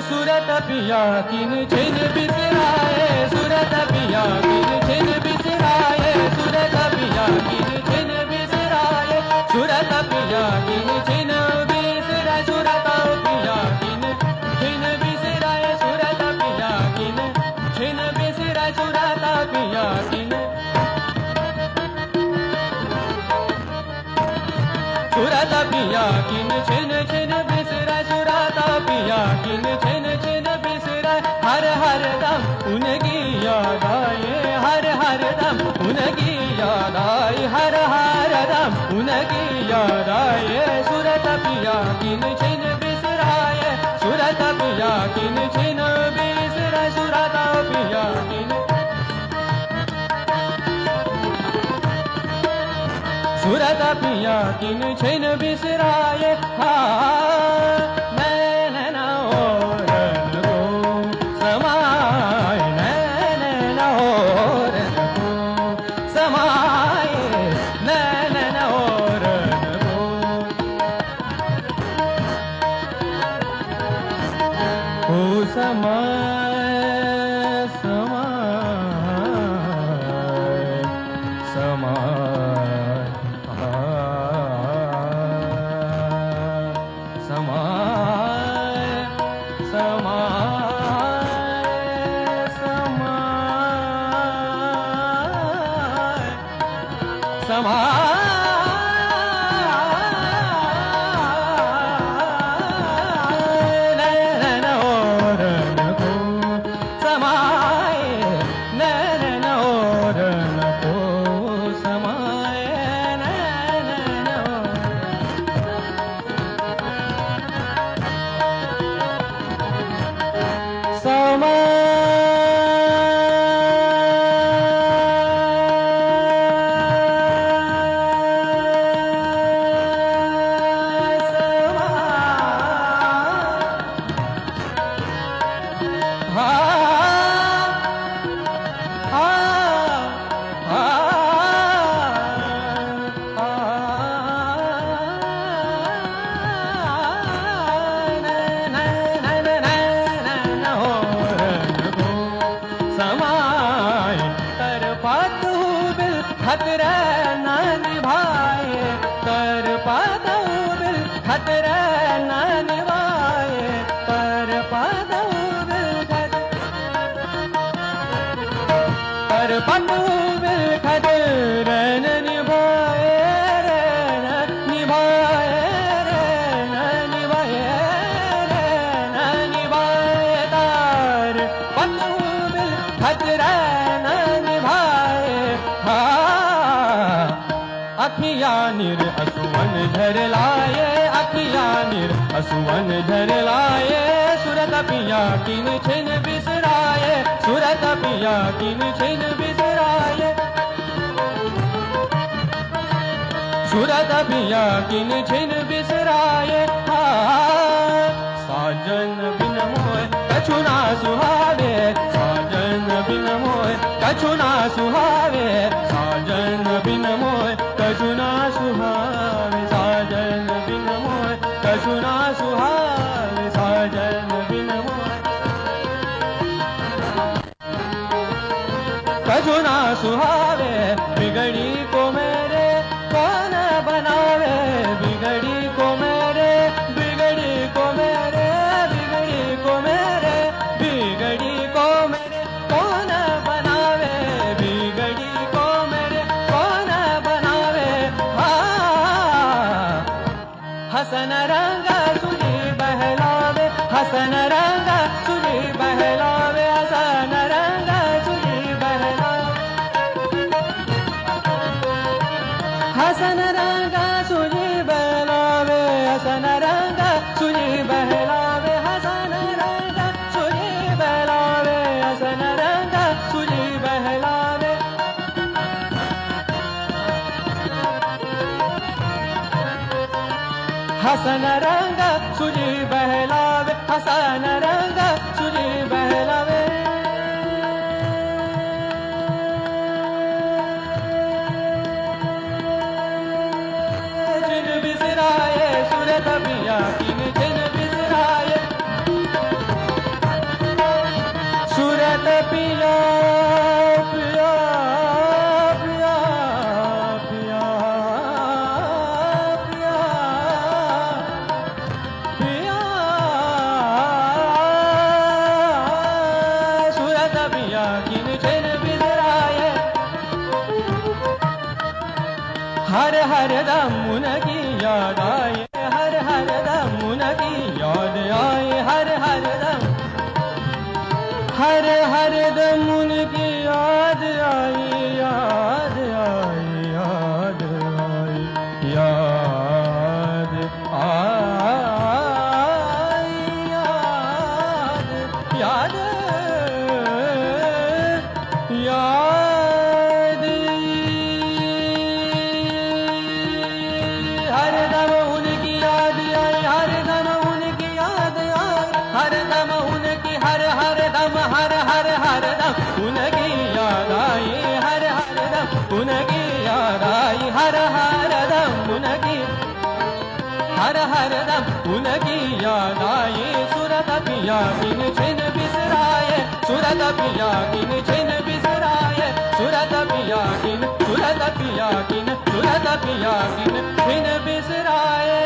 सूरत पिया किन छिन बिसराए, सूरत पिया किन छिन बिसराए, सूरत पिया किन छिन बिसराए, सूरत पिया किन छिन बिसराए, सूरत पिया किन छिन बिसराए, सूरत पिया किन छिन बिसराए, सूरत पिया किन सूरत पिया किन छिन छिन बिसराए, सूरत पिया किन छिन छिन बिसराए, हर हर दम उनकी याद आए, हर हर दम उनकी याद आए, हर हर दम उनकी याद आए, सूरत पिया किन छिन बिसराए, सूरत पिया किन छिन बिसराए, सूरत पिया किन सूरत पिया किन छिन बिसराए, नैन और को समाए, नैन और को समाए, नैन और को समाए, समाए, समाए, समाए, समाए, समाए, नैन और को समाए, नैन और को समाए, नैन खतरा न निभाए, कर पादौ बिल खतरा न निभाए, कर पादौ बिल कर पादौ बिल खतरा न निभाए, न निभाए, न निभाए, न निभाए, तार पादौ बिल खतरा न निभाए, अखिया निर असुवन झर लाए, अखिया निर असुवन झर लाए, सूरत पिया किन छिन बिसराए, सूरत पिया किन छिन बिसराए, सूरत पिया किन छिन बिसराए, साजन बिन मोह कछु ना सुहावे, साजन बिन मोह कछु ना सुहावे, साजन बिन मोह कछु ना सुहावे, साजन बिन मोह कछु ना सुहावे, साजन बिन मोह कछु ना सुहावे, बिगड़ी को मेरे कौन बनावे, बिगड़ी को मेरे, बिगड़ी को मेरे, बिगड़ी को मेरे, बिगड़ी को मेरे कौन बनावे, बिगड़ी को मेरे कौन बनावे, हसन रंग सुजी बहलावे, हसन रंग सुजी बहलावे, हसन रंग सुजी बहलावे, हसन रंग सुजी बहलावे, हसन रंग सुजी बहलावे, हसन रंग सुजी बहलावे, हसन रंग सुजी बहलावे, हसन रंग सुजी बहलावे, हसन रंग सुजी बहलावे, जिन बिसराए सूरत पिया किन छिन बिसराए, पिया पिया पिया पिया पिया पिया सूरत पिया किन छिन बिसराए हर हर दम उनकी याद आए हर हर दम उनकी याद आए हर हर दम उनकी याद आई याद आई याद आई याद आई याद याद याद हर दम उनकी याद आई हर दम उनकी याद आई हर दम उनकी हर हर दम उनकी याद आई हर हर दम उनकी याद आई हर हर दम उनकी याद आई सूरत पिया किन छिन बिसराए सूरत पिया किन छिन बिसराए सूरत पिया किन छिन बिसराए